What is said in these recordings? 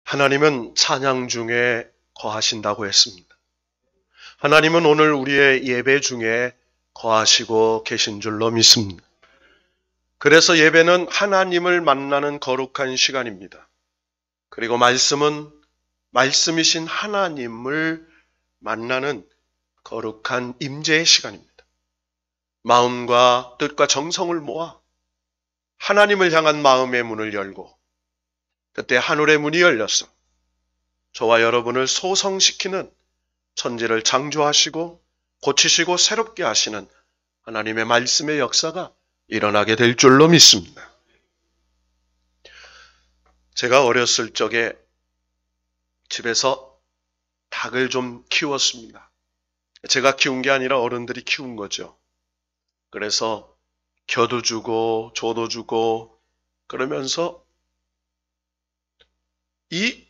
하나님은 찬양 중에 거하신다고 했습니다. 하나님은 오늘 우리의 예배 중에 거하시고 계신 줄로 믿습니다. 그래서 예배는 하나님을 만나는 거룩한 시간입니다. 그리고 말씀은 말씀이신 하나님을 만나는 거룩한 임재의 시간입니다. 마음과 뜻과 정성을 모아 하나님을 향한 마음의 문을 열고 그때 하늘의 문이 열렸어 저와 여러분을 소성시키는 천지를 창조하시고 고치시고 새롭게 하시는 하나님의 말씀의 역사가 일어나게 될 줄로 믿습니다. 제가 어렸을 적에 집에서 닭을 좀 키웠습니다. 제가 키운 게 아니라 어른들이 키운 거죠. 그래서 겨도 주고 조도 주고 그러면서 이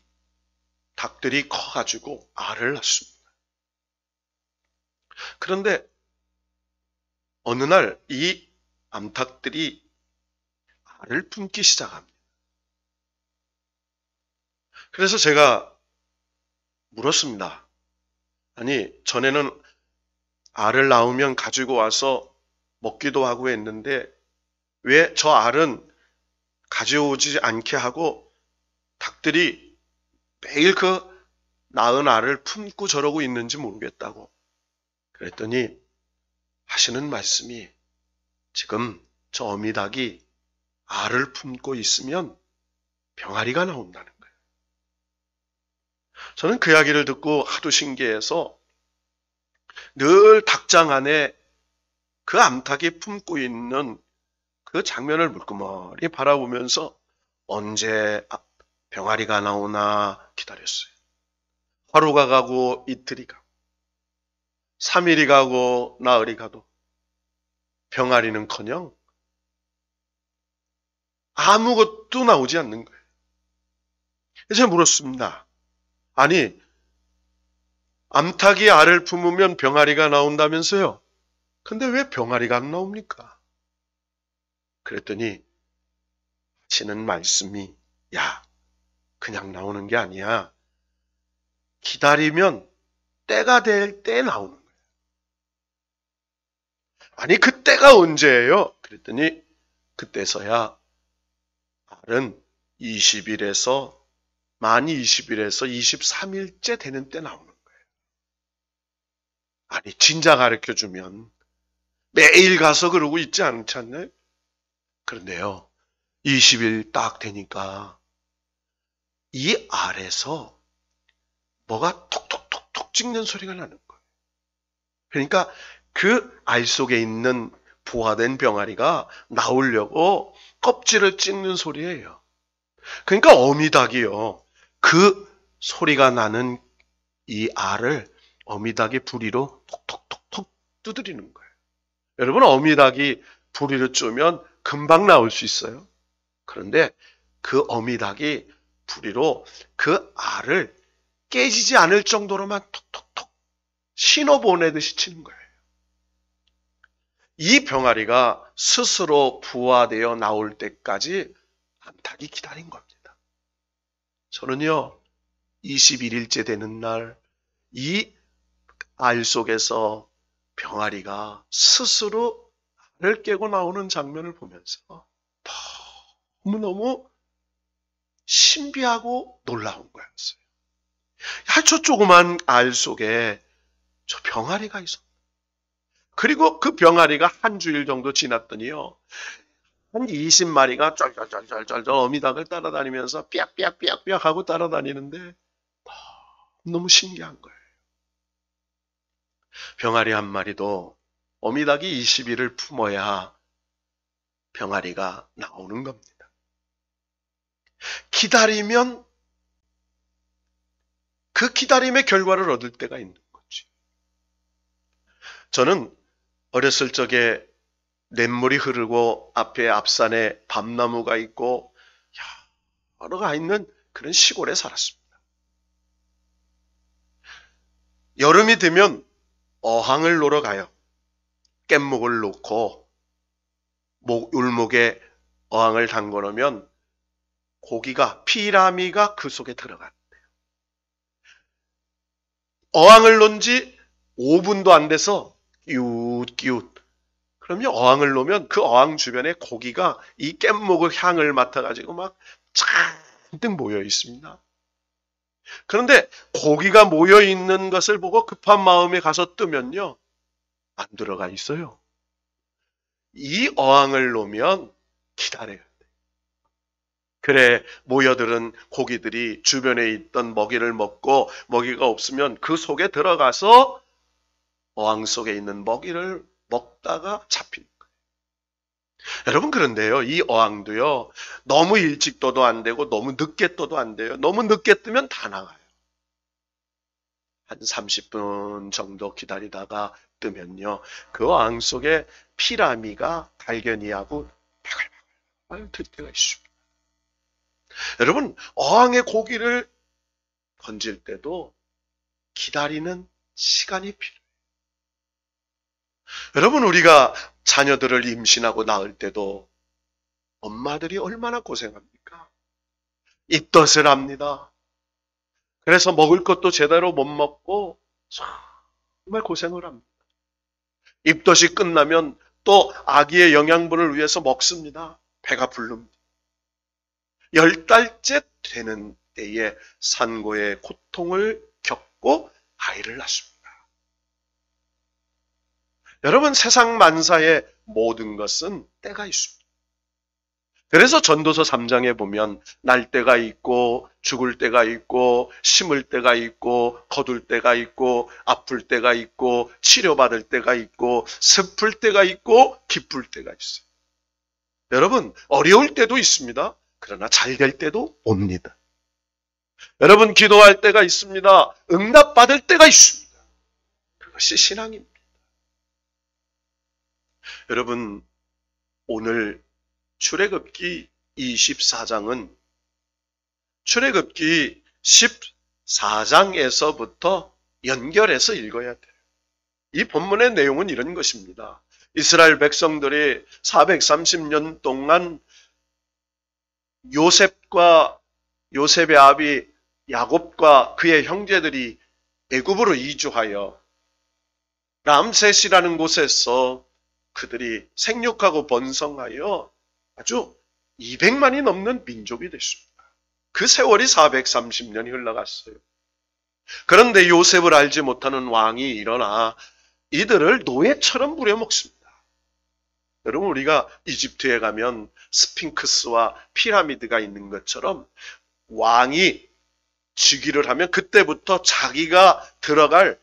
닭들이 커가지고 알을 낳습니다. 그런데 어느 날 이 암탉들이 알을 품기 시작합니다. 그래서 제가 물었습니다. 아니, 전에는 알을 낳으면 가지고 와서 먹기도 하고 했는데 왜 저 알은 가져오지 않게 하고 닭들이 매일 그 낳은 알을 품고 저러고 있는지 모르겠다고. 그랬더니 하시는 말씀이 지금 저 어미닭이 알을 품고 있으면 병아리가 나온다는 거예요. 저는 그 이야기를 듣고 하도 신기해서 늘 닭장 안에 그 암탉이 품고 있는 그 장면을 물끄머니 바라보면서 언제 병아리가 나오나 기다렸어요. 하루가 가고 이틀이 가고 3일이 가고 나흘이 가도 병아리는커녕 아무것도 나오지 않는 거예요. 제가 물었습니다. 아니, 암탉이 알을 품으면 병아리가 나온다면서요? 근데 왜 병아리가 안 나옵니까? 그랬더니 하시는 말씀이 야, 그냥 나오는 게 아니야. 기다리면 때가 될 때 나오는 거예요. 아니, 그 때가 언제예요? 그랬더니 그때서야 알은 20일에서 만 20일에서 23일째 되는 때 나오는 거예요. 아니, 진작 가르쳐주면 매일 가서 그러고 있지 않지 않나요? 그런데요, 20일 딱 되니까 이 알에서 뭐가 톡톡톡톡 찍는 소리가 나는 거예요. 그러니까 그 알 속에 있는 부화된 병아리가 나오려고 껍질을 찍는 소리예요. 그러니까 어미닭이요, 그 소리가 나는 이 알을 어미닭이 부리로 톡톡톡톡 두드리는 거예요. 여러분, 어미닭이 부리로 쪼면 금방 나올 수 있어요. 그런데 그 어미닭이 부리로 그 알을 깨지지 않을 정도로만 톡톡톡 신호 보내듯이 치는 거예요. 이 병아리가 스스로 부화되어 나올 때까지 암탉이 기다린 겁니다. 저는요, 21일째 되는 날 이 알 속에서 병아리가 스스로 알을 깨고 나오는 장면을 보면서 너무너무 신비하고 놀라운 거였어요. 야, 저 조그만 알 속에 저 병아리가 있었다. 그리고 그 병아리가 한 주일 정도 지났더니요, 한 20마리가 쩔쩔쩔쩔쩔 어미닭을 따라다니면서 삐약삐약삐약삐약 하고 따라다니는데 너무 신기한 거예요. 병아리 한 마리도 어미닭이 20일을 품어야 병아리가 나오는 겁니다. 기다리면 그 기다림의 결과를 얻을 때가 있는 거지. 저는 어렸을 적에 냇물이 흐르고 앞에 앞산에 밤나무가 있고 여러 가지 있는 그런 시골에 살았습니다. 여름이 되면 어항을 놀러 가요. 깻목을 놓고 울목에 어항을 담궈 놓으면 고기가, 피라미가 그 속에 들어간대요. 어항을 놓은 지 5분도 안 돼서 끼웃끼웃. 그러면 어항을 놓으면 그 어항 주변에 고기가 이 깻목의 향을 맡아가지고 막 잔뜩 모여 있습니다. 그런데 고기가 모여 있는 것을 보고 급한 마음에 가서 뜨면요, 안 들어가 있어요. 이 어항을 놓으면 기다려야 돼. 그래, 모여들은 고기들이 주변에 있던 먹이를 먹고 먹이가 없으면 그 속에 들어가서 어항 속에 있는 먹이를 먹다가 잡히는 거예요. 여러분, 그런데요, 이 어항도요, 너무 일찍 떠도 안 되고 너무 늦게 떠도 안 돼요. 너무 늦게 뜨면 다 나가요. 한 30분 정도 기다리다가 뜨면요, 그 어항 속에 피라미가 갈견이하고 바글바글 들 때가 있습니다. 여러분, 어항에 고기를 던질 때도 기다리는 시간이 필요해요. 여러분, 우리가 자녀들을 임신하고 낳을 때도 엄마들이 얼마나 고생합니까? 입덧을 합니다. 그래서 먹을 것도 제대로 못 먹고 정말 고생을 합니다. 입덧이 끝나면 또 아기의 영양분을 위해서 먹습니다. 배가 부릅니다. 10달째 되는 때에 산고의 고통을 겪고 아이를 낳습니다. 여러분, 세상 만사의 모든 것은 때가 있습니다. 그래서 전도서 3장에 보면 날 때가 있고 죽을 때가 있고 심을 때가 있고 거둘 때가 있고 아플 때가 있고 치료받을 때가 있고 슬플 때가 있고 기쁠 때가 있어요. 여러분, 어려울 때도 있습니다. 그러나 잘 될 때도 옵니다. 여러분, 기도할 때가 있습니다. 응답받을 때가 있습니다. 그것이 신앙입니다. 여러분, 오늘 출애굽기 24장은 출애굽기 14장에서부터 연결해서 읽어야 돼요. 이 본문의 내용은 이런 것입니다. 이스라엘 백성들이 430년 동안 요셉의 아비 야곱과 그의 형제들이 애굽으로 이주하여 람셋이라는 곳에서 그들이 생육하고 번성하여 아주 200만이 넘는 민족이 됐습니다. 그 세월이 430년이 흘러갔어요. 그런데 요셉을 알지 못하는 왕이 일어나 이들을 노예처럼 부려먹습니다. 여러분, 우리가 이집트에 가면 스핑크스와 피라미드가 있는 것처럼 왕이 즉위를 하면 그때부터 자기가 들어갈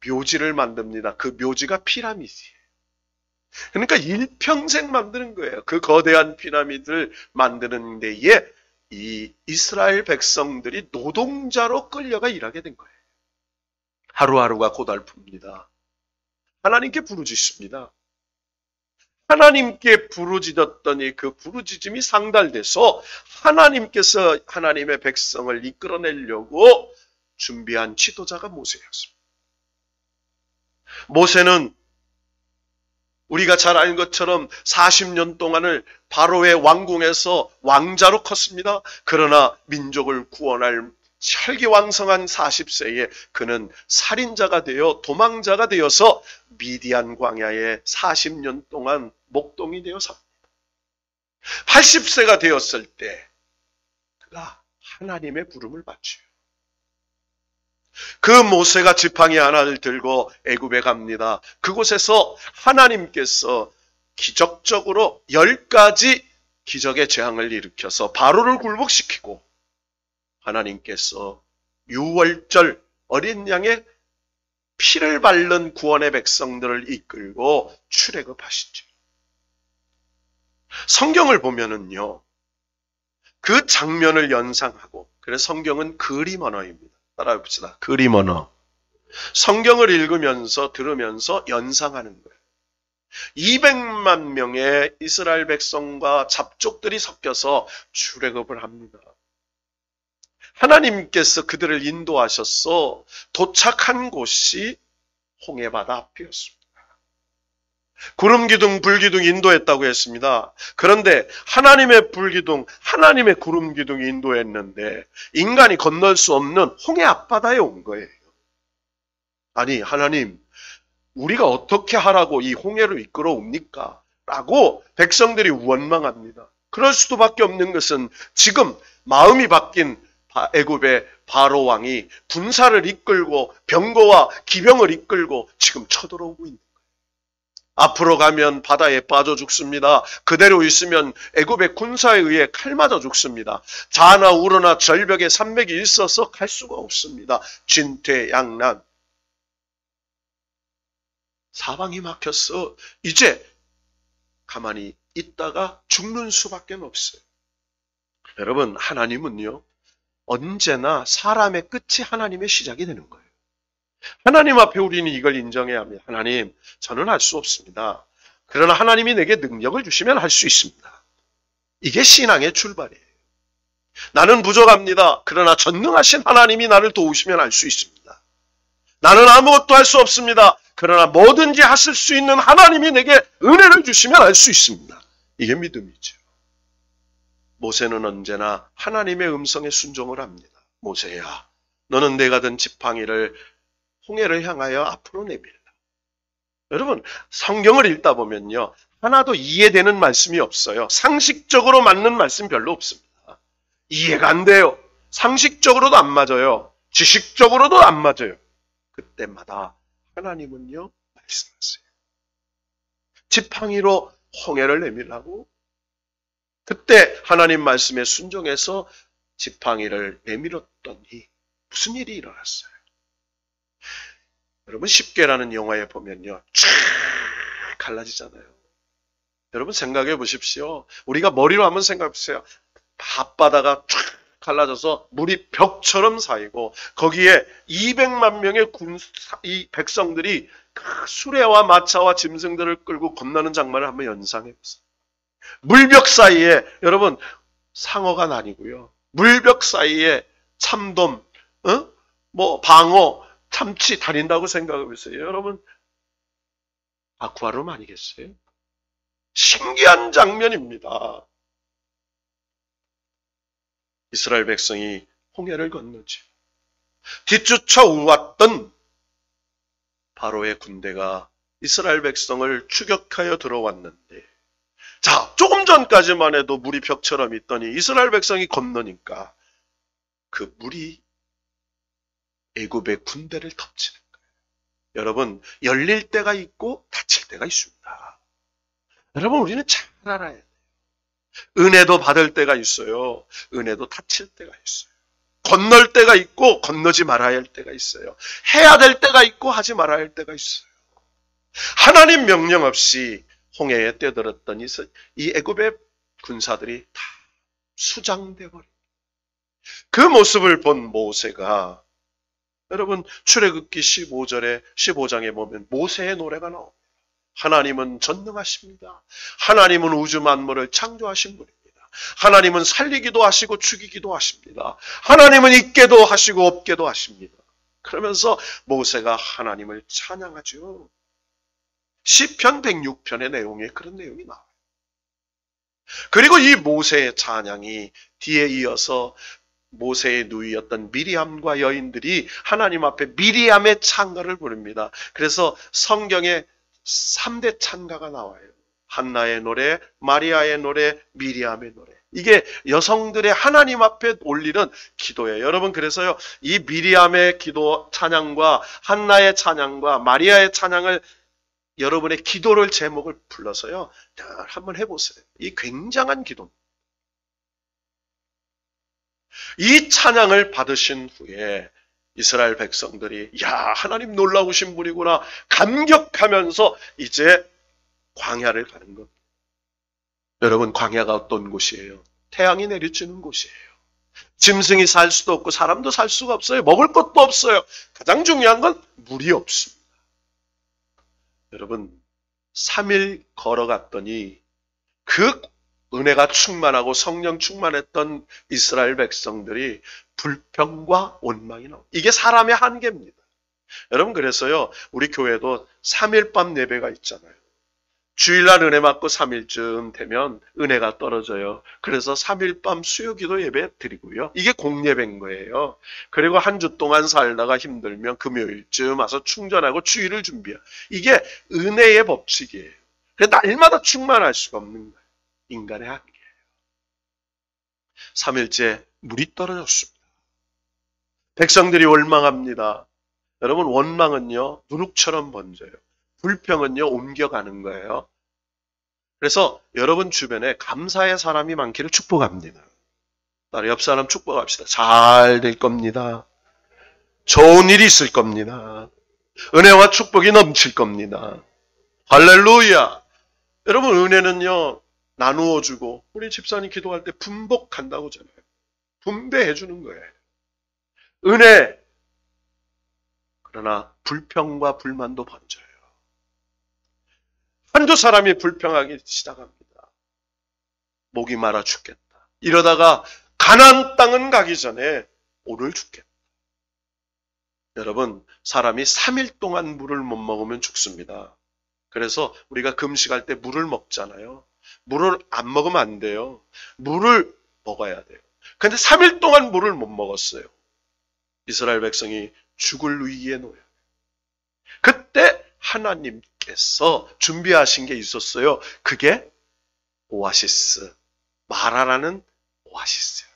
묘지를 만듭니다. 그 묘지가 피라미드예요. 그러니까 일평생 만드는 거예요. 그 거대한 피라미드를 만드는 데에 이 이스라엘 백성들이 노동자로 끌려가 일하게 된 거예요. 하루하루가 고달픕니다. 하나님께 부르짖습니다. 하나님께 부르짖었더니 그 부르짖음이 상달돼서 하나님께서 하나님의 백성을 이끌어내려고 준비한 지도자가 모세였습니다. 모세는 우리가 잘 아는 것처럼 40년 동안을 바로의 왕궁에서 왕자로 컸습니다. 그러나 민족을 구원할 혈기왕성한 40세에 그는 살인자가 되어 도망자가 되어서 미디안 광야에 40년 동안 목동이 되어 삽니다. 80세가 되었을 때 그가 하나님의 부름을 받지요. 그 모세가 지팡이 하나를 들고 애굽에 갑니다. 그곳에서 하나님께서 기적적으로 10가지 기적의 재앙을 일으켜서 바로를 굴복시키고 하나님께서 유월절 어린 양의 피를 바른 구원의 백성들을 이끌고 출애굽하시죠. 성경을 보면은요, 그 장면을 연상하고, 그래서 성경은 그림 언어입니다. 따라해 봅시다. 그림 언어. 성경을 읽으면서 들으면서 연상하는 거예요. 200만 명의 이스라엘 백성과 잡족들이 섞여서 출애굽을 합니다. 하나님께서 그들을 인도하셔서 도착한 곳이 홍해바다 앞이었습니다. 구름 기둥, 불 기둥 인도했다고 했습니다. 그런데 하나님의 불 기둥, 하나님의 구름 기둥이 인도했는데 인간이 건널 수 없는 홍해 앞바다에 온 거예요. 아니, 하나님, 우리가 어떻게 하라고 이 홍해를 이끌어 옵니까? 라고 백성들이 원망합니다. 그럴 수밖에 없는 것은 지금 마음이 바뀐 애굽의 바로 왕이 군사를 이끌고 병거와 기병을 이끌고 지금 쳐들어오고 있는 거예요. 앞으로 가면 바다에 빠져 죽습니다. 그대로 있으면 애굽의 군사에 의해 칼 맞아 죽습니다. 자나 우러나 절벽에 산맥이 있어서 갈 수가 없습니다. 진퇴양난. 사방이 막혔어. 이제 가만히 있다가 죽는 수밖에 없어요. 여러분, 하나님은요, 언제나 사람의 끝이 하나님의 시작이 되는 거예요. 하나님 앞에 우리는 이걸 인정해야 합니다. 하나님, 저는 할 수 없습니다. 그러나 하나님이 내게 능력을 주시면 할 수 있습니다. 이게 신앙의 출발이에요. 나는 부족합니다. 그러나 전능하신 하나님이 나를 도우시면 할 수 있습니다. 나는 아무것도 할 수 없습니다. 그러나 뭐든지 하실 수 있는 하나님이 내게 은혜를 주시면 할 수 있습니다. 이게 믿음이죠. 모세는 언제나 하나님의 음성에 순종을 합니다. 모세야, 너는 내가 든 지팡이를 홍해를 향하여 앞으로 내밀라. 여러분, 성경을 읽다 보면요, 하나도 이해되는 말씀이 없어요. 상식적으로 맞는 말씀 별로 없습니다. 이해가 안 돼요. 상식적으로도 안 맞아요. 지식적으로도 안 맞아요. 그때마다 하나님은요, 말씀하세요. 지팡이로 홍해를 내밀라고? 그때 하나님 말씀에 순종해서 지팡이를 내밀었더니 무슨 일이 일어났어요? 여러분, 십계라는 영화에 보면요, 쫙 갈라지잖아요. 여러분 생각해 보십시오. 우리가 머리로 한번 생각해 보세요. 앞바다가 쫙 갈라져서 물이 벽처럼 쌓이고 거기에 200만 명의 이 백성들이 수레와 마차와 짐승들을 끌고 건너는 장면을 한번 연상해 보세요. 물벽 사이에, 여러분, 상어가 아니고요, 물벽 사이에 참돔, 방어, 참치 다닌다고 생각해 보세요. 여러분, 아쿠아리움 아니겠어요? 신기한 장면입니다. 이스라엘 백성이 홍해를 건너지. 뒤쫓아왔던 바로의 군대가 이스라엘 백성을 추격하여 들어왔는데, 자, 조금 전까지만 해도 물이 벽처럼 있더니 이스라엘 백성이 건너니까 그 물이 애굽의 군대를 덮치는 거예요. 여러분, 열릴 때가 있고 닫힐 때가 있습니다. 여러분, 우리는 잘 알아야 돼요. 은혜도 받을 때가 있어요. 은혜도 닫힐 때가 있어요. 건널 때가 있고 건너지 말아야 할 때가 있어요. 해야 될 때가 있고 하지 말아야 할 때가 있어요. 하나님 명령 없이 홍해에 뛰어들었던 이 애굽의 군사들이 다 수장돼 버린 그 모습을 본 모세가, 여러분, 출애굽기 15장에 보면 모세의 노래가 나옵니다. 하나님은 전능하십니다. 하나님은 우주 만물을 창조하신 분입니다. 하나님은 살리기도 하시고 죽이기도 하십니다. 하나님은 있게도 하시고 없게도 하십니다. 그러면서 모세가 하나님을 찬양하죠. 시편 106편의 내용에 그런 내용이 나와요. 그리고 이 모세의 찬양이 뒤에 이어서 모세의 누이였던 미리암과 여인들이 하나님 앞에 미리암의 찬가를 부릅니다. 그래서 성경에 3대 찬가가 나와요. 한나의 노래, 마리아의 노래, 미리암의 노래. 이게 여성들의 하나님 앞에 올리는 기도예요. 여러분, 그래서요, 이 미리암의 기도 찬양과 한나의 찬양과 마리아의 찬양을, 여러분의 기도를 제목을 불러서요, 한번 해보세요. 이 굉장한 기도. 이 찬양을 받으신 후에 이스라엘 백성들이, 야, 하나님 놀라우신 분이구나 감격하면서 이제 광야를 가는 것. 여러분, 광야가 어떤 곳이에요? 태양이 내리쬐는 곳이에요. 짐승이 살 수도 없고 사람도 살 수가 없어요. 먹을 것도 없어요. 가장 중요한 건 물이 없습니다. 여러분, 3일 걸어갔더니 그 은혜가 충만하고 성령 충만했던 이스라엘 백성들이 불평과 원망이 나옵니다. 이게 사람의 한계입니다. 여러분, 그래서요, 우리 교회도 3일 밤 예배가 있잖아요. 주일날 은혜 받고 3일쯤 되면 은혜가 떨어져요. 그래서 3일 밤 수요기도 예배 드리고요. 이게 공예배인 거예요. 그리고 한 주 동안 살다가 힘들면 금요일쯤 와서 충전하고 주일을 준비해요. 이게 은혜의 법칙이에요. 그래서 날마다 충만할 수가 없는 거예요. 인간의 한계예요. 3일째 물이 떨어졌습니다. 백성들이 원망합니다. 여러분, 원망은요 누룩처럼 번져요. 불평은요 옮겨가는 거예요. 그래서 여러분 주변에 감사의 사람이 많기를 축복합니다. 나를 옆 사람 축복합시다. 잘 될 겁니다. 좋은 일이 있을 겁니다. 은혜와 축복이 넘칠 겁니다. 할렐루야. 여러분, 은혜는요 나누어 주고, 우리 집사님 기도할 때 분복한다고 하잖아요. 분배해 주는 거예요. 은혜. 그러나 불평과 불만도 번져요. 한두 사람이 불평하기 시작합니다. 목이 마라 죽겠다. 이러다가 가나안 땅은 가기 전에 오늘 죽겠다. 여러분, 사람이 3일 동안 물을 못 먹으면 죽습니다. 그래서 우리가 금식할 때 물을 먹잖아요. 물을 안 먹으면 안 돼요. 물을 먹어야 돼요. 근데 3일 동안 물을 못 먹었어요. 이스라엘 백성이 죽을 위기에 놓여요. 그때 하나님께서 준비하신 게 있었어요. 그게 오아시스, 마라라는 오아시스예요.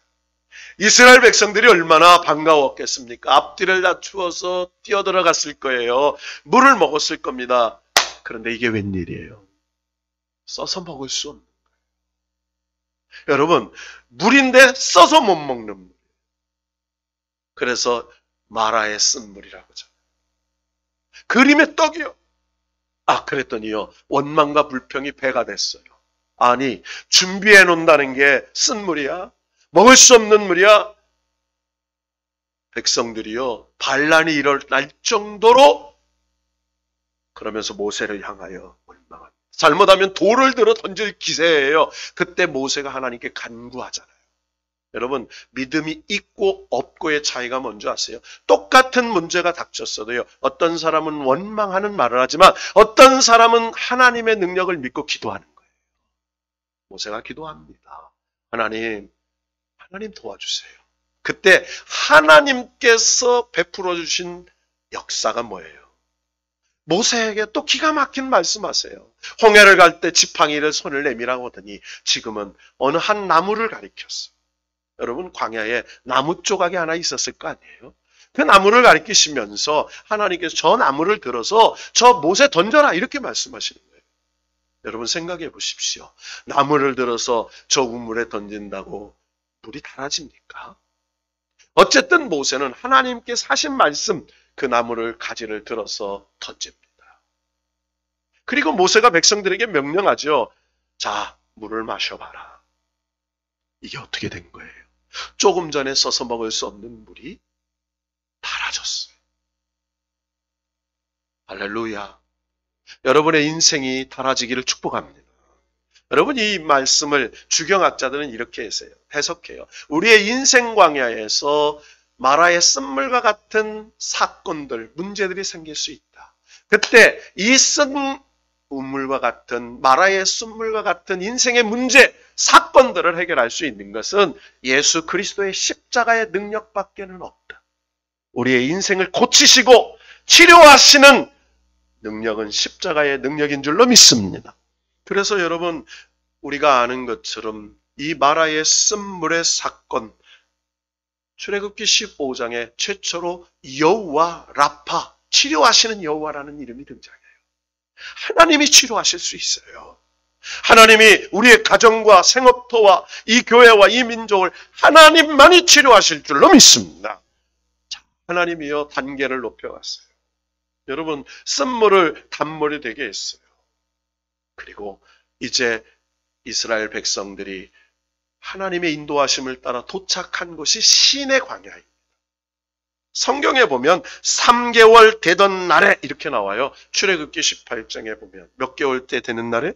이스라엘 백성들이 얼마나 반가웠겠습니까? 앞뒤를 낮추어서 뛰어들어갔을 거예요. 물을 먹었을 겁니다. 그런데 이게 웬일이에요? 써서 먹을 수 없는 거예요. 여러분, 물인데 써서 못 먹는 물. 그래서 마라의 쓴물이라고 하죠. 그림의 떡이요. 그랬더니요, 원망과 불평이 배가 됐어요. 아니, 준비해 놓는다는 게 쓴물이야? 먹을 수 없는 물이야? 백성들이요, 반란이 일어날 정도로 그러면서 모세를 향하여 원망합니다. 잘못하면 돌을 들어 던질 기세예요. 그때 모세가 하나님께 간구하잖아요. 여러분, 믿음이 있고 없고의 차이가 뭔지 아세요? 똑같은 문제가 닥쳤어도요, 어떤 사람은 원망하는 말을 하지만 어떤 사람은 하나님의 능력을 믿고 기도하는 거예요. 모세가 기도합니다. 하나님 도와주세요. 그때 하나님께서 베풀어 주신 역사가 뭐예요? 모세에게 또 기가 막힌 말씀하세요. 홍해를 갈 때 지팡이를 손을 내밀라고 하더니 지금은 어느 한 나무를 가리켰어요. 여러분, 광야에 나무 조각이 하나 있었을 거 아니에요? 그 나무를 가리키시면서 하나님께서 저 나무를 들어서 저 못에 던져라 이렇게 말씀하시는 거예요. 여러분, 생각해 보십시오. 나무를 들어서 저 우물에 던진다고 물이 달아집니까? 어쨌든 모세는 하나님께서 하신 말씀, 그 나무를 가지를 들어서 던집니다. 그리고 모세가 백성들에게 명령하죠. 자, 물을 마셔봐라. 이게 어떻게 된 거예요? 조금 전에 써서 먹을 수 없는 물이 달아졌어요. 할렐루야. 여러분의 인생이 달아지기를 축복합니다. 여러분, 이 말씀을 주경학자들은 이렇게 해석해요. 우리의 인생 광야에서 마라의 쓴물과 같은 사건들, 문제들이 생길 수 있다. 그때 이 쓴물과 같은, 마라의 쓴물과 같은 인생의 문제, 사건들을 해결할 수 있는 것은 예수 그리스도의 십자가의 능력밖에는 없다. 우리의 인생을 고치시고 치료하시는 능력은 십자가의 능력인 줄로 믿습니다. 그래서 여러분, 우리가 아는 것처럼 이 마라의 쓴물의 사건, 출애굽기 15장에 최초로 여호와 라파, 치료하시는 여호와라는 이름이 등장해요. 하나님이 치료하실 수 있어요. 하나님이 우리의 가정과 생업터와 이 교회와 이 민족을 하나님만이 치료하실 줄로 믿습니다. 자, 하나님이요 단계를 높여갔어요. 여러분, 쓴물을 단물이 되게 했어요. 그리고 이제 이스라엘 백성들이 하나님의 인도하심을 따라 도착한 곳이 신의 광야입니다. 성경에 보면 3개월 되던 날에 이렇게 나와요. 출애굽기 18장에 보면 몇 개월 때 되는 날에?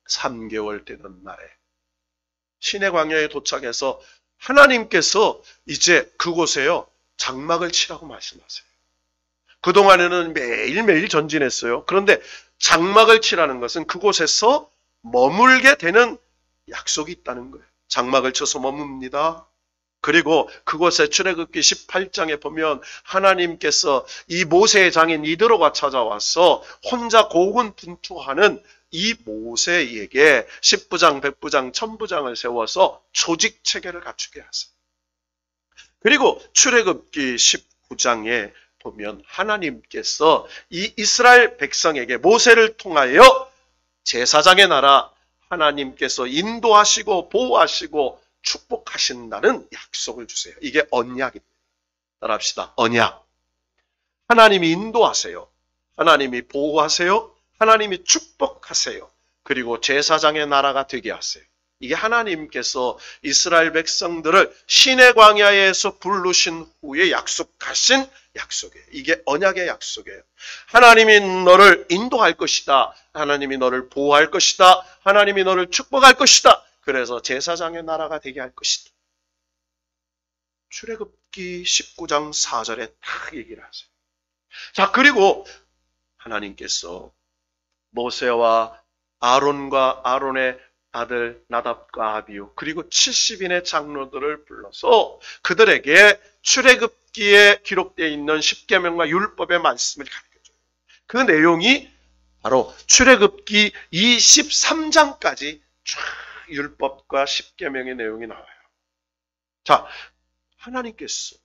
3개월 되던 날에 신의 광야에 도착해서 하나님께서 이제 그곳에요 장막을 치라고 말씀하세요. 그동안에는 매일매일 전진했어요. 그런데 장막을 치라는 것은 그곳에서 머물게 되는 약속이 있다는 거예요. 장막을 쳐서 머뭅니다. 그리고 그곳에 출애굽기 18장에 보면 하나님께서 이 모세의 장인 이드로가 찾아와서 혼자 고군분투하는 이 모세에게 10부장, 100부장, 1000부장을 세워서 조직 체계를 갖추게 하세요. 그리고 출애굽기 19장에 보면 하나님께서 이 이스라엘 백성에게 모세를 통하여 제사장의 나라 하나님께서 인도하시고 보호하시고 축복하신다는 약속을 주세요. 이게 언약입니다. 따라합시다. 언약. 하나님이 인도하세요. 하나님이 보호하세요. 하나님이 축복하세요. 그리고 제사장의 나라가 되게 하세요. 이게 하나님께서 이스라엘 백성들을 시내 광야에서 부르신 후에 약속하신 약속이에요. 이게 언약의 약속이에요. 하나님이 너를 인도할 것이다. 하나님이 너를 보호할 것이다. 하나님이 너를 축복할 것이다. 그래서 제사장의 나라가 되게 할 것이다. 출애굽기 19장 4절에 딱 얘기를 하세요. 자, 그리고 하나님께서 모세와 아론과 아론의 아들 나답과 아비후 그리고 70인의 장로들을 불러서 그들에게 출애굽기에 기록되어 있는 십계명과 율법의 말씀을 가르쳐줘요. 그 내용이 바로 출애굽기 23장까지 쫙 율법과 십계명의 내용이 나와요. 자, 하나님께서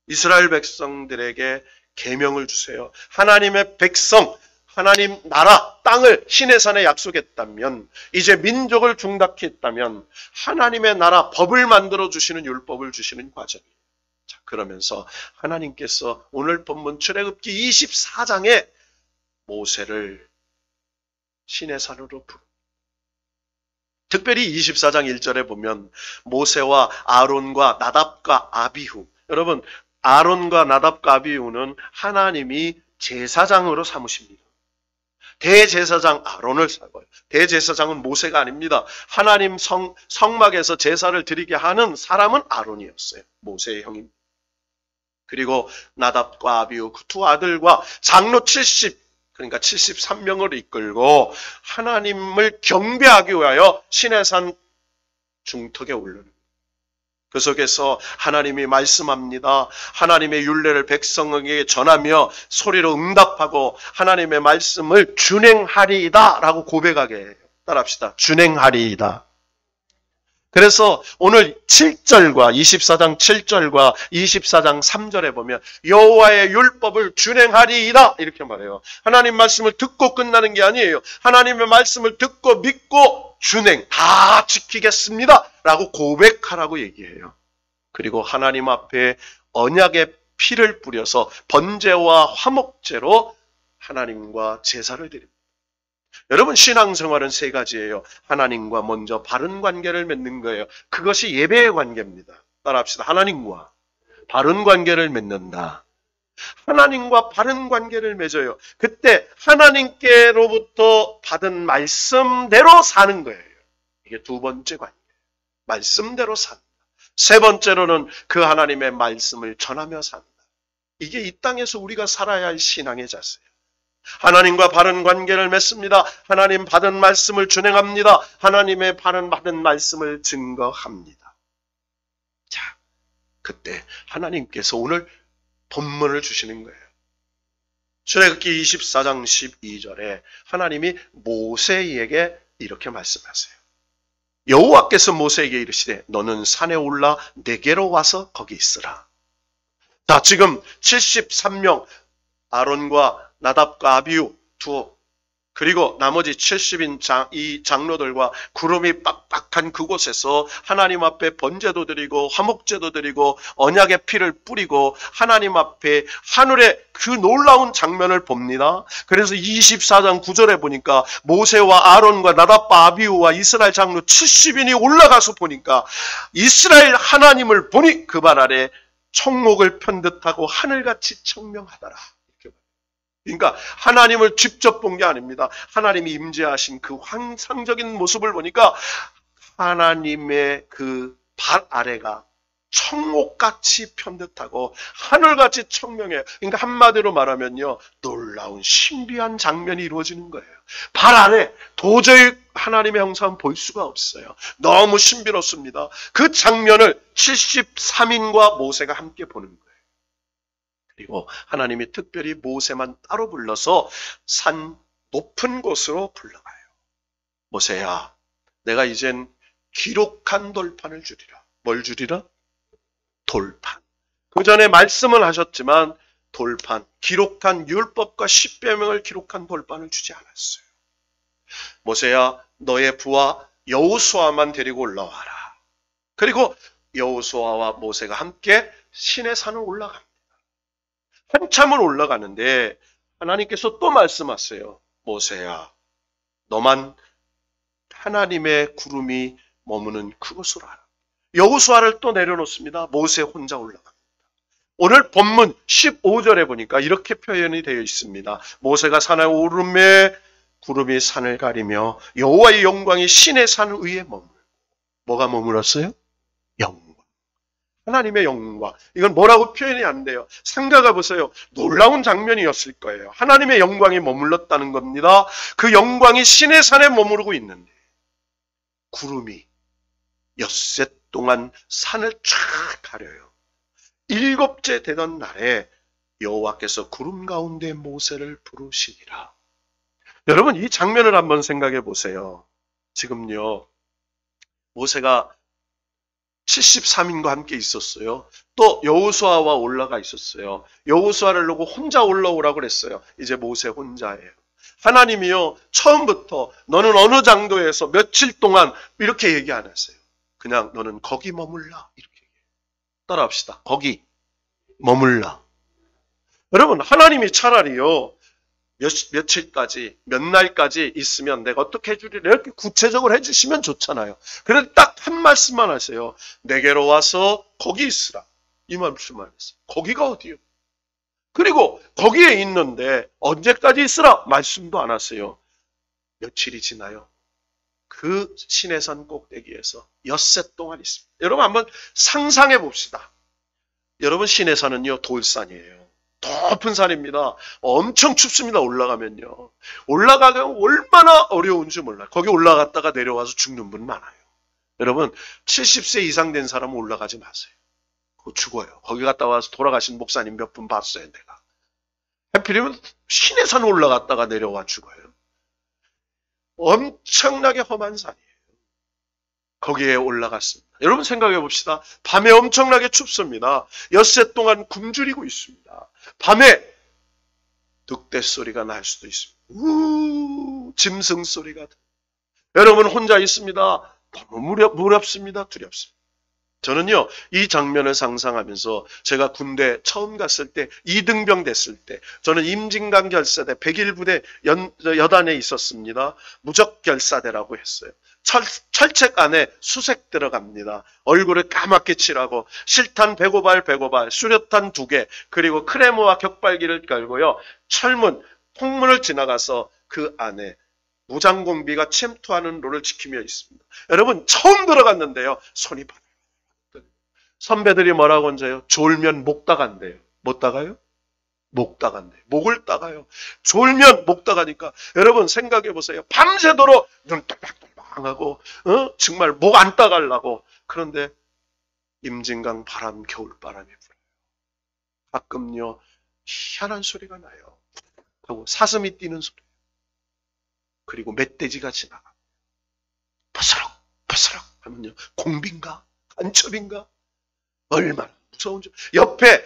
이스라엘 백성들에게 계명을 주세요. 하나님의 백성, 하나님 나라, 땅을 시내산에 약속했다면, 이제 민족을 중닥했다면 하나님의 나라, 법을 만들어 주시는 율법을 주시는 과정이에요. 자, 그러면서 하나님께서 오늘 본문 출애굽기 24장에 모세를 시내산으로 부릅니다. 특별히 24장 1절에 보면 모세와 아론과 나답과 아비후, 여러분 아론과 나답과 아비후는 하나님이 제사장으로 삼으십니다. 대제사장 아론을 삼아요. 대제사장은 모세가 아닙니다. 하나님 성막에서 제사를 드리게 하는 사람은 아론이었어요. 모세의 형입니다. 그리고 나답과 아비후 그 두 아들과 장로 70, 그러니까 73명을 이끌고 하나님을 경배하기 위하여 시내산 중턱에 오르는, 그 속에서 하나님이 말씀합니다. 하나님의 율례를 백성에게 전하며 소리로 응답하고 하나님의 말씀을 준행하리이다 라고 고백하게 해요. 따라합시다. 준행하리이다. 그래서 오늘 7절과 24장 7절과 24장 3절에 보면 여호와의 율법을 준행하리이다 이렇게 말해요. 하나님 말씀을 듣고 끝나는 게 아니에요. 하나님의 말씀을 듣고 믿고 준행 다 지키겠습니다 라고 고백하라고 얘기해요. 그리고 하나님 앞에 언약의 피를 뿌려서 번제와 화목제로 하나님과 제사를 드립니다. 여러분 신앙생활은 세 가지예요. 하나님과 먼저 바른 관계를 맺는 거예요. 그것이 예배의 관계입니다. 따라합시다. 하나님과 바른 관계를 맺는다. 하나님과 바른 관계를 맺어요. 그때 하나님께로부터 받은 말씀대로 사는 거예요. 이게 두 번째 관계. 말씀대로 산다. 세 번째로는 그 하나님의 말씀을 전하며 산다. 이게 이 땅에서 우리가 살아야 할 신앙의 자세예요. 하나님과 바른 관계를 맺습니다. 하나님 받은 말씀을 준행합니다. 하나님의 받은 말씀을 증거합니다. 자, 그때 하나님께서 오늘 본문을 주시는 거예요. 출애굽기 24장 12절에 하나님이 모세에게 이렇게 말씀하세요. 여호와께서 모세에게 이르시되 너는 산에 올라 내게로 와서 거기 있으라. 자, 지금 73명 아론과 나답과 아비후 그리고 나머지 70인 이 장로들과 구름이 빡빡한 그곳에서 하나님 앞에 번제도 드리고 화목제도 드리고 언약의 피를 뿌리고 하나님 앞에 하늘의 그 놀라운 장면을 봅니다. 그래서 24장 9절에 보니까 모세와 아론과 나답과 아비후와 이스라엘 장로 70인이 올라가서 보니까 이스라엘 하나님을 보니 그 발 아래 청목을 편듯하고 하늘같이 청명하더라. 그러니까 하나님을 직접 본 게 아닙니다. 하나님이 임재하신 그 환상적인 모습을 보니까 하나님의 그 발 아래가 청옥같이 편듯하고 하늘같이 청명해요. 그러니까 한마디로 말하면요, 놀라운 신비한 장면이 이루어지는 거예요. 발 아래 도저히 하나님의 형상은 볼 수가 없어요. 너무 신비롭습니다. 그 장면을 73인과 모세가 함께 보는 거예요. 그리고 하나님이 특별히 모세만 따로 불러서 산 높은 곳으로 불러가요. 모세야, 내가 이젠 기록한 돌판을 주리라. 뭘 주리라? 돌판. 그 전에 말씀을 하셨지만 돌판, 기록한 율법과 십계명을 기록한 돌판을 주지 않았어요. 모세야, 너의 부하 여호수아만 데리고 올라와라. 그리고 여호수아와 모세가 함께 시내 산을 올라갑니다. 한참을 올라가는데 하나님께서 또 말씀하세요. 모세야, 너만 하나님의 구름이 머무는 그곳으로 하라. 여호수아를 또 내려놓습니다. 모세 혼자 올라갑니다. 오늘 본문 15절에 보니까 이렇게 표현이 되어 있습니다. 모세가 산에 오르매 구름이 산을 가리며 여호와의 영광이 신의 산 위에 머물고. 뭐가 머물었어요? 영광. 하나님의 영광. 이건 뭐라고 표현이 안 돼요. 생각해 보세요. 놀라운 장면이었을 거예요. 하나님의 영광이 머물렀다는 겁니다. 그 영광이 신의 산에 머무르고 있는데 구름이 엿새 동안 산을 쫙 가려요. 7째 되던 날에 여호와께서 구름 가운데 모세를 부르시니라. 여러분, 이 장면을 한번 생각해 보세요. 지금요, 모세가 73인과 함께 있었어요. 또 여호수아와 올라가 있었어요. 여호수아를 놓고 혼자 올라오라고 그랬어요. 이제 모세 혼자예요. 하나님이요, 처음부터 너는 어느 장도에서 며칠 동안 이렇게 얘기 안 했어요. 그냥 너는 거기 머물라. 이렇게 얘기해요. 따라합시다. 거기 머물라. 여러분, 하나님이 차라리요, 며칠까지, 몇 날까지 있으면 내가 어떻게 해주리라 이렇게 구체적으로 해주시면 좋잖아요. 그런데 딱 한 말씀만 하세요. 내게로 와서 거기 있으라. 이 말씀만 했어요. 거기가 어디요? 그리고 거기에 있는데 언제까지 있으라? 말씀도 안 하세요. 며칠이 지나요. 그 시내산 꼭대기에서 엿새 동안 있습니다. 여러분 한번 상상해 봅시다. 여러분, 시내산은요, 돌산이에요. 높은 산입니다. 엄청 춥습니다. 올라가면요. 올라가면 얼마나 어려운지 몰라요. 거기 올라갔다가 내려와서 죽는 분 많아요. 여러분, 70세 이상 된 사람은 올라가지 마세요. 그거 죽어요. 거기 갔다 와서 돌아가신 목사님 몇 분 봤어요, 내가. 하필이면 시내산 올라갔다가 내려와 죽어요. 엄청나게 험한 산이에요. 거기에 올라갔습니다. 여러분 생각해 봅시다. 밤에 엄청나게 춥습니다. 엿새 동안 굶주리고 있습니다. 밤에 늑대 소리가 날 수도 있습니다. 짐승 소리가. 여러분 혼자 있습니다. 너무 무렵습니다. 두렵습니다. 저는요, 이 장면을 상상하면서 제가 군대 처음 갔을 때, 이등병 됐을 때, 저는 임진강 결사대 101부대 여단에 있었습니다. 무적결사대라고 했어요. 철책 안에 수색 들어갑니다. 얼굴을 까맣게 칠하고 실탄 105발, 수류탄 2개, 그리고 크레모와 격발기를 깔고요. 철문, 통문을 지나가서 그 안에 무장공비가 침투하는 로를 지키며 있습니다. 여러분, 처음 들어갔는데요. 손이 바닥. 선배들이 뭐라고 앉아요? 졸면 목 따간대요. 못 따가요? 목 따간대요. 목을 따가요. 졸면 목 따가니까 여러분 생각해 보세요. 밤새도록 눈 똘망똘망하고 정말 목 안 따가려고. 그런데 임진강 바람, 겨울바람이 불어요. 가끔요 희한한 소리가 나요. 하고 사슴이 뛰는 소리. 그리고 멧돼지가 지나가. 버스럭 버스럭 하면요. 공비인가? 간첩인가? 얼마나 무서운지. 옆에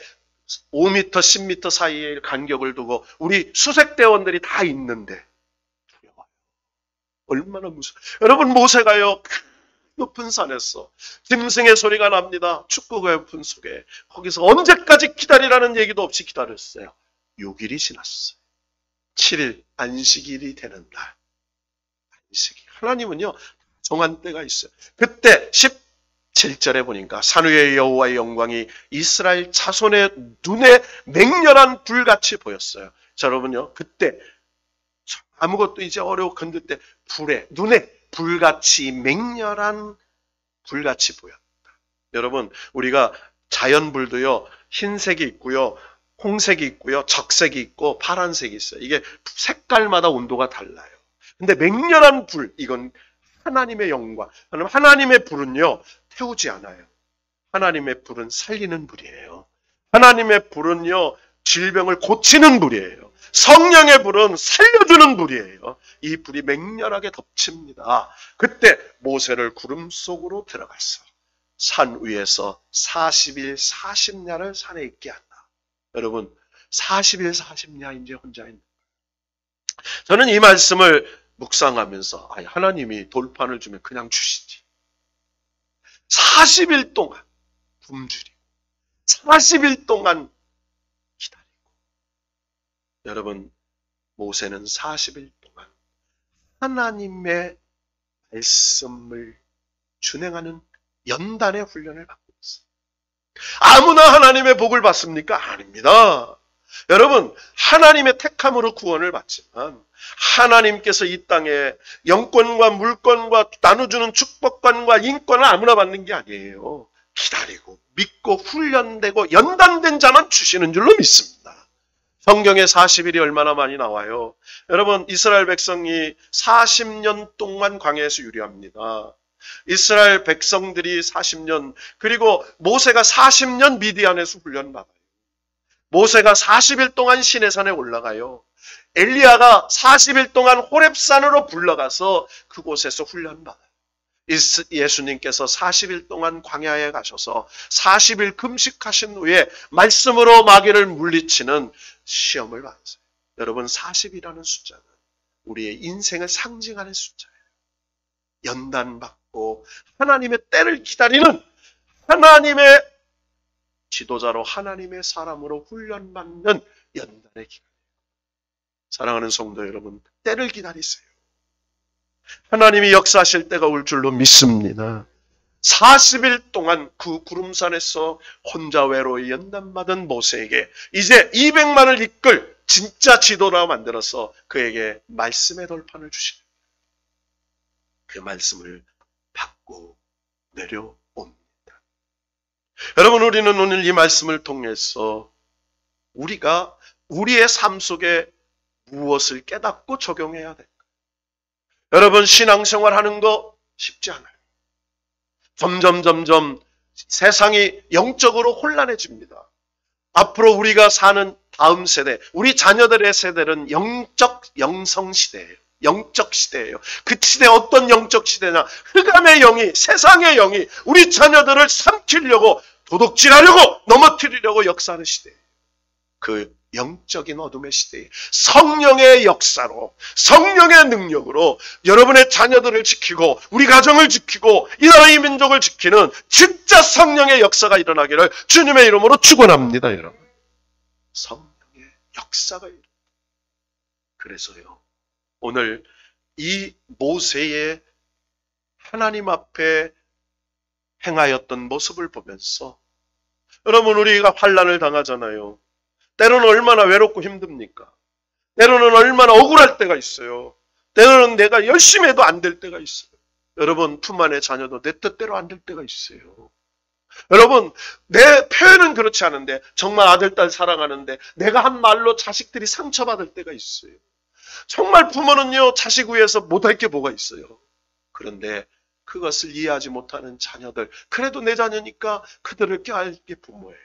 5m, 10m 사이에 간격을 두고 우리 수색대원들이 다 있는데 두려워요. 얼마나 무서워. 여러분, 모세가요 높은 산에서 짐승의 소리가 납니다. 축구가 높은 속에. 거기서 언제까지 기다리라는 얘기도 없이 기다렸어요. 6일이 지났어요. 7일 안식일이 되는 날. 안식일. 하나님은요 정한 때가 있어요. 그때 17절에 보니까 산 위의 여호와의 영광이 이스라엘 자손의 눈에 맹렬한 불같이 보였어요. 자, 여러분요, 그때 아무것도 이제 어려워 건들 때 눈에 불같이 맹렬한 불같이 보였다. 여러분, 우리가 자연불도요, 흰색이 있고요, 홍색이 있고요, 적색이 있고 파란색이 있어요. 이게 색깔마다 온도가 달라요. 근데 맹렬한 불, 이건 하나님의 영광. 하나님의 불은요, 태우지 않아요. 하나님의 불은 살리는 불이에요. 하나님의 불은요, 질병을 고치는 불이에요. 성령의 불은 살려주는 불이에요. 이 불이 맹렬하게 덮칩니다. 그때 모세를 구름 속으로 들어갔어. 산 위에서 40일 40야를 산에 있게 한다. 여러분, 40일 40야 이제 혼자 있는 거예요. 저는 이 말씀을 묵상하면서 하나님이 돌판을 주면 그냥 주시지. 40일 동안 굶주리고 40일 동안 기다리고, 여러분, 모세는 40일 동안 하나님의 말씀을 준행하는 연단의 훈련을 받고 있어요. 아무나 하나님의 복을 받습니까? 아닙니다. 여러분, 하나님의 택함으로 구원을 받지만 하나님께서 이 땅에 영권과 물권과 나눠주는 축복권과 인권을 아무나 받는 게 아니에요. 기다리고 믿고 훈련되고 연단된 자만 주시는 줄로 믿습니다. 성경에 40일이 얼마나 많이 나와요. 여러분, 이스라엘 백성이 40년 동안 광야에서 유리합니다. 이스라엘 백성들이 40년, 그리고 모세가 40년 미디안에서 훈련받아요. 모세가 40일 동안 시내산에 올라가요. 엘리야가 40일 동안 호렙산으로 불러가서 그곳에서 훈련받아요. 예수님께서 40일 동안 광야에 가셔서 40일 금식하신 후에 말씀으로 마귀를 물리치는 시험을 받으세요. 여러분, 40이라는 숫자는 우리의 인생을 상징하는 숫자예요. 연단받고 하나님의 때를 기다리는 하나님의 지도자로, 하나님의 사람으로 훈련받는 연단의 기간. 사랑하는 성도 여러분, 때를 기다리세요. 하나님이 역사하실 때가 올 줄로 믿습니다. 40일 동안 그 구름산에서 혼자 외로이 연단받은 모세에게 이제 200만을 이끌 진짜 지도라 만들어서 그에게 말씀의 돌판을 주시는, 그 말씀을 받고 내려옵니다. 여러분, 우리는 오늘 이 말씀을 통해서 우리가 우리의 삶 속에 무엇을 깨닫고 적용해야 될까? 여러분, 신앙생활 하는 거 쉽지 않아요. 점점 세상이 영적으로 혼란해집니다. 앞으로 우리가 사는 다음 세대, 우리 자녀들의 세대는 영적 영성 시대예요. 영적 시대예요. 그 시대 어떤 영적 시대냐? 흑암의 영이, 세상의 영이 우리 자녀들을 삼키려고, 도둑질하려고, 넘어뜨리려고 역사하는 시대예요. 그 영적인 어둠의 시대에 성령의 역사로, 성령의 능력으로 여러분의 자녀들을 지키고 우리 가정을 지키고 이 나라 이 민족을 지키는 진짜 성령의 역사가 일어나기를 주님의 이름으로 축원합니다. 여러분, 성령의 역사가 일어납니다. 그래서요, 오늘 이 모세의 하나님 앞에 행하였던 모습을 보면서, 여러분, 우리가 환난을 당하잖아요. 때로는 얼마나 외롭고 힘듭니까? 때로는 얼마나 억울할 때가 있어요. 때로는 내가 열심히 해도 안 될 때가 있어요. 여러분, 품 안의 자녀도 내 뜻대로 안 될 때가 있어요. 여러분, 내 표현은 그렇지 않은데 정말 아들, 딸 사랑하는데 내가 한 말로 자식들이 상처받을 때가 있어요. 정말 부모는요, 자식 위해서 못할 게 뭐가 있어요. 그런데 그것을 이해하지 못하는 자녀들, 그래도 내 자녀니까 그들을 껴안을 게 부모예요.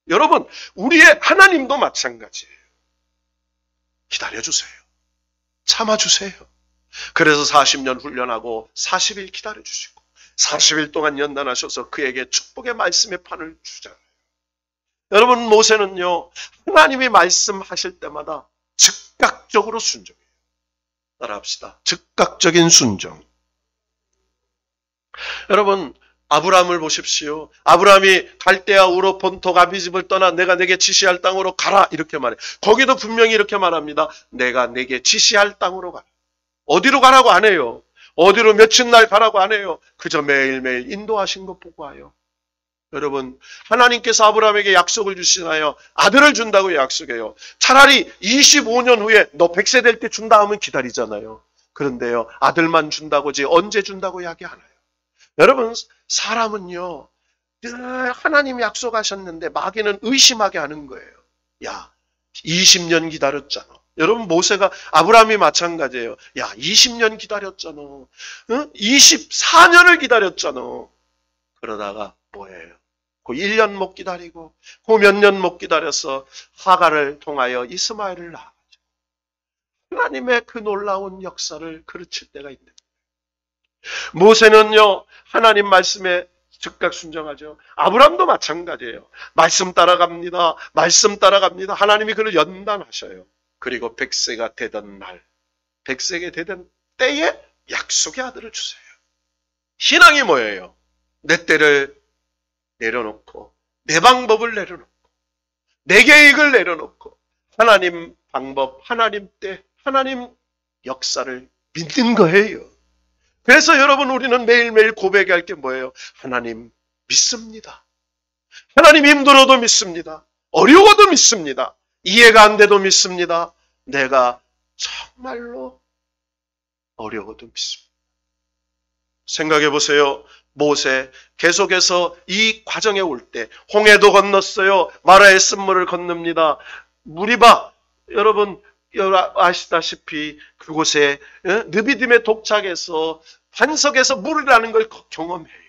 여러분, 우리의 하나님도 마찬가지예요. 기다려주세요. 참아주세요. 그래서 40년 훈련하고 40일 기다려주시고 40일 동안 연단하셔서 그에게 축복의 말씀의 판을 주잖아요. 여러분, 모세는요, 하나님이 말씀하실 때마다 즉각적으로 순종해요. 따라합시다. 즉각적인 순종. 여러분, 아브라함을 보십시오. 아브라함이 갈대아 우르 본토 아비집을 떠나 내가 내게 지시할 땅으로 가라, 이렇게 말해. 거기도 분명히 이렇게 말합니다. 내가 내게 지시할 땅으로 가라. 어디로 가라고 안 해요. 어디로 며칠 날 가라고 안 해요. 그저 매일매일 인도하신 것 보고 와요. 여러분, 하나님께서 아브라함에게 약속을 주시나요? 아들을 준다고 약속해요. 차라리 25년 후에 너 100세 될 때 준다 하면 기다리잖아요. 그런데요, 아들만 준다고지 언제 준다고 이야기 안 해요. 여러분, 사람은요, 하나님이 약속하셨는데 마귀는 의심하게 하는 거예요. 야, 20년 기다렸잖아. 여러분, 모세가, 아브라함이 마찬가지예요. 야, 20년 기다렸잖아. 24년을 기다렸잖아. 그러다가 뭐예요? 그 1년 못 기다리고 그 몇 년 못 기다려서 하갈을 통하여 이스마엘을 낳았죠. 하나님의 그 놀라운 역사를 그르칠 때가 있는 거예요. 모세는요, 하나님 말씀에 즉각 순종하죠. 아브라함도 마찬가지예요. 말씀 따라갑니다. 말씀 따라갑니다. 하나님이 그를 연단하셔요. 그리고 100세가 되던 날, 100세가 되던 때에 약속의 아들을 주세요. 신앙이 뭐예요? 내 때를 내려놓고, 내 방법을 내려놓고, 내 계획을 내려놓고, 하나님 방법, 하나님 때, 하나님 역사를 믿는 거예요. 그래서 여러분, 우리는 매일매일 고백할 게 뭐예요? 하나님 믿습니다. 하나님 힘들어도 믿습니다. 어려워도 믿습니다. 이해가 안 돼도 믿습니다. 내가 정말로 어려워도 믿습니다. 생각해 보세요. 모세 계속해서 이 과정에 올 때 홍해도 건넜어요. 마라의 쓴물을 건넙니다. 무리바, 여러분 아시다시피 그곳에 느비딤에 도착해서 반석에서 물이라는 걸 경험해요.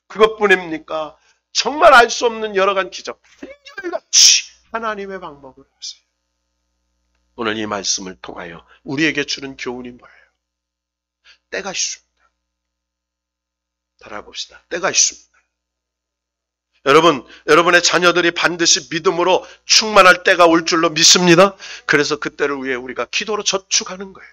그것뿐입니까? 정말 알 수 없는 여러 가지 기적, 한결같이 하나님의 방법을 하세요. 오늘 이 말씀을 통하여 우리에게 주는 교훈이 뭐예요? 때가 있습니다. 따라봅시다. 때가 있습니다. 여러분, 여러분의 자녀들이 반드시 믿음으로 충만할 때가 올 줄로 믿습니다. 그래서 그 때를 위해 우리가 기도로 저축하는 거예요.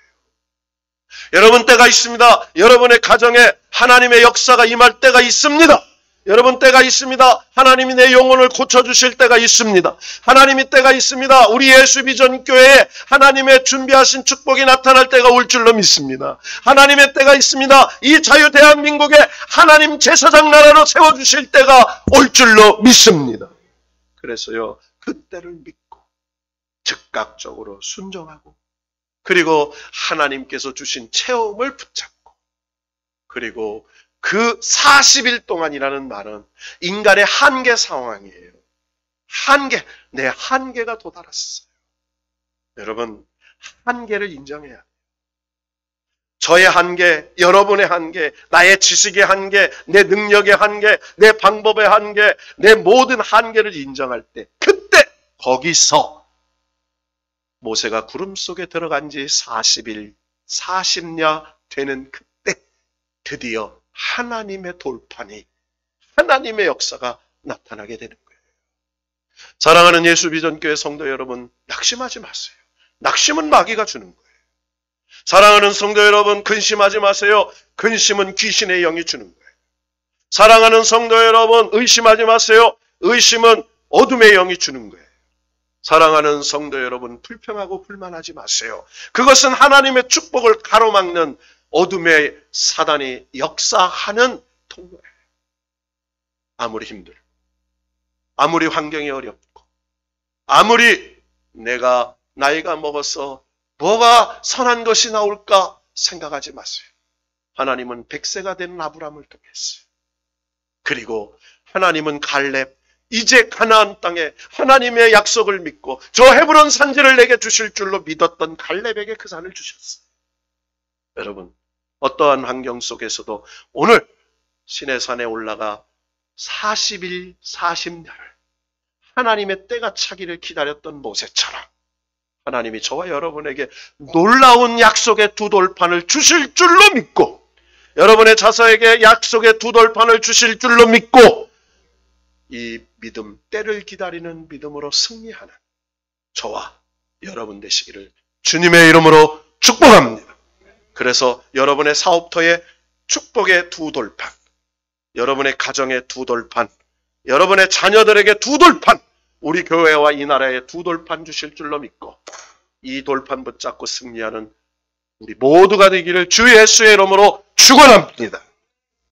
여러분, 때가 있습니다. 여러분의 가정에 하나님의 역사가 임할 때가 있습니다. 여러분, 때가 있습니다. 하나님이 내 영혼을 고쳐주실 때가 있습니다. 하나님이 때가 있습니다. 우리 예수비전교회에 하나님의 준비하신 축복이 나타날 때가 올 줄로 믿습니다. 하나님의 때가 있습니다. 이 자유 대한민국에 하나님 제사장 나라로 세워주실 때가 올 줄로 믿습니다. 그래서요, 그 때를 믿고 즉각적으로 순종하고, 그리고 하나님께서 주신 체험을 붙잡고, 그리고 그 40일 동안이라는 말은 인간의 한계 상황이에요. 한계, 내 한계가 도달했어요. 여러분, 한계를 인정해야 돼요. 저의 한계, 여러분의 한계, 나의 지식의 한계, 내 능력의 한계, 내 방법의 한계, 내 모든 한계를 인정할 때, 그때 거기서 모세가 구름 속에 들어간 지 40일, 40냐 되는 그때 드디어 하나님의 돌판이, 하나님의 역사가 나타나게 되는 거예요. 사랑하는 예수비전교회 성도 여러분, 낙심하지 마세요. 낙심은 마귀가 주는 거예요. 사랑하는 성도 여러분, 근심하지 마세요. 근심은 귀신의 영이 주는 거예요. 사랑하는 성도 여러분, 의심하지 마세요. 의심은 어둠의 영이 주는 거예요. 사랑하는 성도 여러분, 불평하고 불만하지 마세요. 그것은 하나님의 축복을 가로막는 어둠의 사단이 역사하는 통로예요. 아무리 힘들고, 아무리 환경이 어렵고, 아무리 내가 나이가 먹어서 뭐가 선한 것이 나올까 생각하지 마세요. 하나님은 100세가 된 아브라함을 통했어요. 그리고 하나님은 갈렙, 이제 가나안 땅에 하나님의 약속을 믿고 저 헤브론 산지를 내게 주실 줄로 믿었던 갈렙에게 그 산을 주셨어요. 여러분, 어떠한 환경 속에서도 오늘 시내산에 올라가 40일, 40년을 하나님의 때가 차기를 기다렸던 모세처럼 하나님이 저와 여러분에게 놀라운 약속의 두 돌판을 주실 줄로 믿고, 여러분의 자녀에게 약속의 두 돌판을 주실 줄로 믿고, 이 믿음, 때를 기다리는 믿음으로 승리하는 저와 여러분 되시기를 주님의 이름으로 축복합니다. 그래서 여러분의 사업터에 축복의 두 돌판, 여러분의 가정의 두 돌판, 여러분의 자녀들에게 두 돌판, 우리 교회와 이 나라에 두 돌판 주실 줄로 믿고 이 돌판 붙잡고 승리하는 우리 모두가 되기를 주 예수의 이름으로 축원합니다.